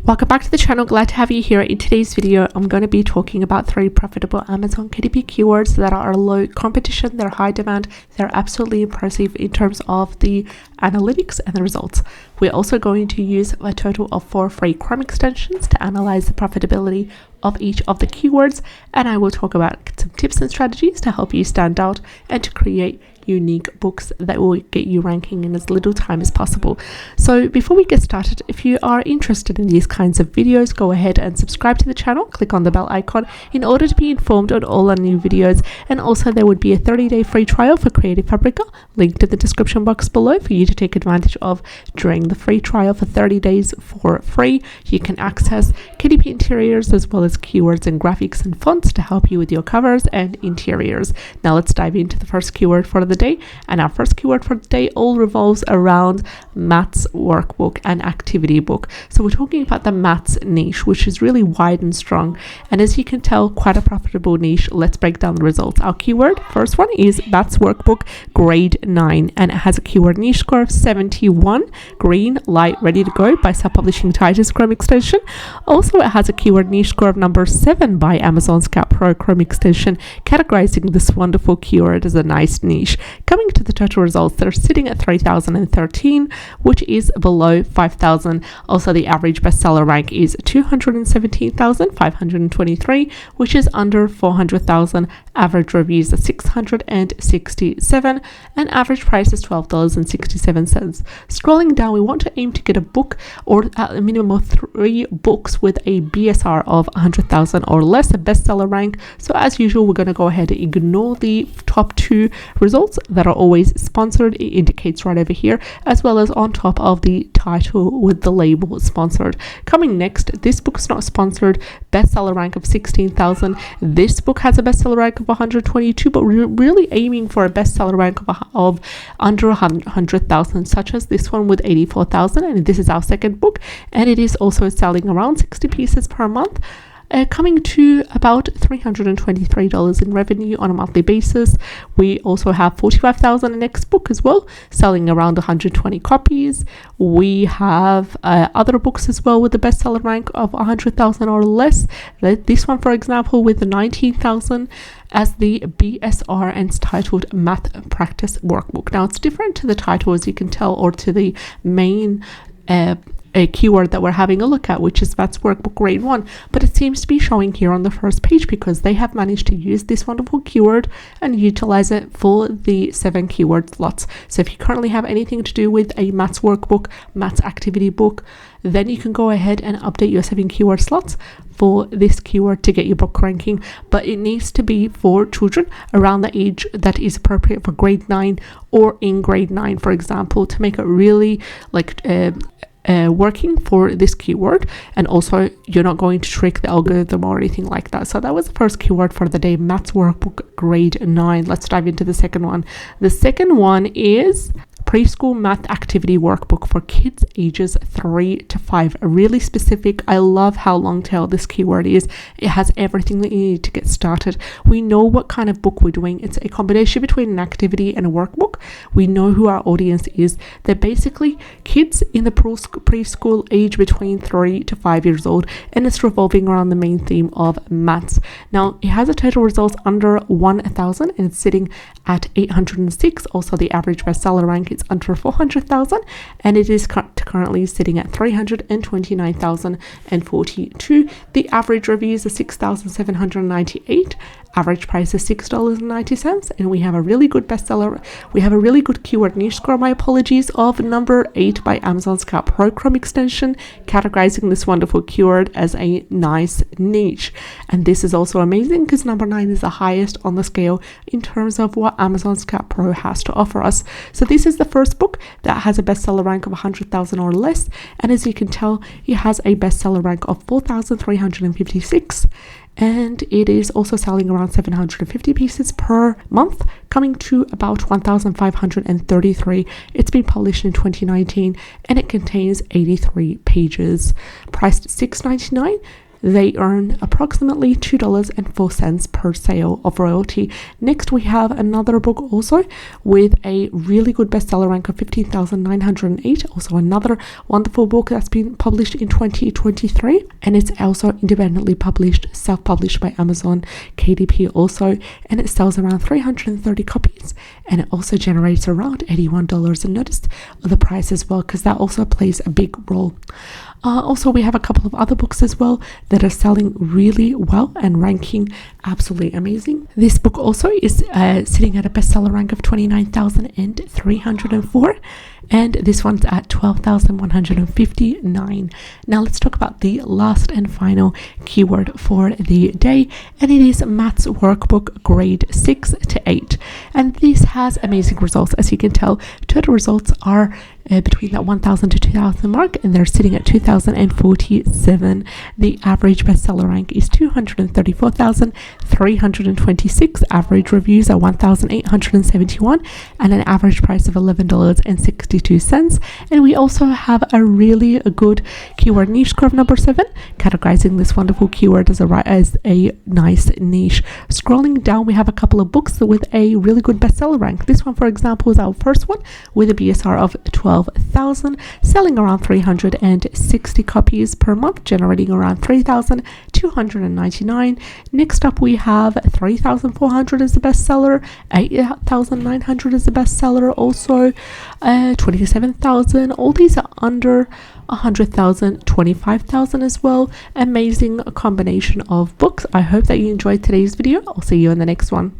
Welcome back to the channel. Glad to have you here. In today's video, I'm going to be talking about 3 profitable Amazon KDP keywords that are low competition, they're high demand, they're absolutely impressive in terms of the analytics and the results. We're also going to use a total of 4 free Chrome extensions to analyze the profitability of each of the keywords, and I will talk about some tips and strategies to help you stand out and to create unique books that will get you ranking in as little time as possible. So before we get started, if you are interested in these kinds of videos, go ahead and subscribe to the channel, click on the bell icon in order to be informed on all our new videos. And also there would be a 30-day free trial for Creative Fabrica linked in the description box below for you to take advantage of during the free trial for 30 days for free. You can access KDP interiors as well as keywords and graphics and fonts to help you with your covers and interiors. Now let's dive into the first keyword for the day, and our first keyword for the day all revolves around maths workbook and activity book. So we're talking about the maths niche, which is really wide and strong, and as you can tell, quite a profitable niche. Let's break down the results. Our keyword, first one, is maths workbook grade 9, and it has a keyword niche score of 71, green, light, ready to go by self-publishing Titus Chrome extension. Also, it has a keyword niche score of number 7 by Amazon Scout Pro Chrome extension, categorizing this wonderful keyword as a nice niche. Coming to the total results, they're sitting at 3,013, which is below 5,000. Also, the average bestseller rank is 217,523, which is under 400,000. Average reviews are 667, and average price is $12.67. Scrolling down, we want to aim to get a book or at a minimum of 3 books with a BSR of 100,000 or less, a bestseller rank. So as usual, we're going to go ahead and ignore the top 2 results that are always sponsored. It indicates right over here, as well as on top of the title with the label sponsored. Coming next, this book is not sponsored, bestseller rank of 16,000. This book has a bestseller rank of 122, but we're really aiming for a bestseller rank of under 100,000, such as this one with 84,000, and this is our second book, and it is also selling around 60 pieces per month. Coming to about $323 in revenue on a monthly basis. We also have 45,000 in next book as well, selling around 120 copies. We have other books as well with the bestseller rank of 100,000 or less. This one, for example, with 19,000 as the BSR, and it's titled Math Practice Workbook. Now it's different to the title, as you can tell, or to the main a keyword that we're having a look at, which is Maths Workbook Grade 1, but it seems to be showing here on the first page because they have managed to use this wonderful keyword and utilize it for the 7 keyword slots. So if you currently have anything to do with a maths workbook, maths activity book, then you can go ahead and update your 7 keyword slots for this keyword to get your book ranking, but it needs to be for children around the age that is appropriate for grade 9 or in grade 9, for example, to make it really like working for this keyword, and also you're not going to trick the algorithm or anything like that. So that was the first keyword for the day, maths workbook grade 9. Let's dive into the second one. The second one is preschool math activity workbook for kids ages 3 to 5. Really specific. I love how long tail this keyword is. It has everything that you need to get started. We know what kind of book we're doing. It's a combination between an activity and a workbook. We know who our audience is. They're basically kids in the preschool age between 3 to 5 years old, and it's revolving around the main theme of maths. Now it has a total results under 1,000, and it's sitting at 806. Also, the average bestseller rank is under 400,000, and it is currently sitting at 329,042. The average reviews are 6,798. Average price is $6.90, and we have a really good bestseller. We have a really good keyword niche score, my apologies, of number 8 by Amazon Scout Pro Chrome extension, categorizing this wonderful keyword as a nice niche. And this is also amazing because number 9 is the highest on the scale in terms of what Amazon Scout Pro has to offer us. So this is the first book that has a bestseller rank of 100,000 or less, and as you can tell, it has a bestseller rank of 4,356. And it is also selling around 750 pieces per month, coming to about 1,533. It's been published in 2019, and it contains 83 pages. Priced $6.99. they earn approximately $2.04 per sale of royalty. Next, we have another book also with a really good bestseller rank of 15,908. Also another wonderful book that's been published in 2023, and it's also independently published, self-published by Amazon, KDP also, and it sells around 330 copies, and it also generates around $81. And notice the price as well, because that also plays a big role. Also, we have a couple of other books as well that are selling really well and ranking absolutely amazing. This book also is sitting at a bestseller rank of 29,304, and this one's at 12,159. Now let's talk about the last and final keyword for the day, and it is Maths Workbook Grade 6 to 8. And this has amazing results. As you can tell, total results are between that 1,000 to 2,000 mark, and they're sitting at 2,047. The average bestseller rank is 234,326. Average reviews are 1,871, and an average price of $11.62. And we also have a really good keyword niche score of number 7, categorizing this wonderful keyword as a nice niche. Scrolling down, we have a couple of books with a really good bestseller rank. This one, for example, is our first one with a BSR of 12,000, selling around 360 copies per month, generating around 3,299. Next up, we have 3,400 as a bestseller, 8,900 as a bestseller, also 27,000. All these are under 100,000, 25,000 as well. Amazing combination of books. I hope that you enjoyed today's video. I'll see you in the next one.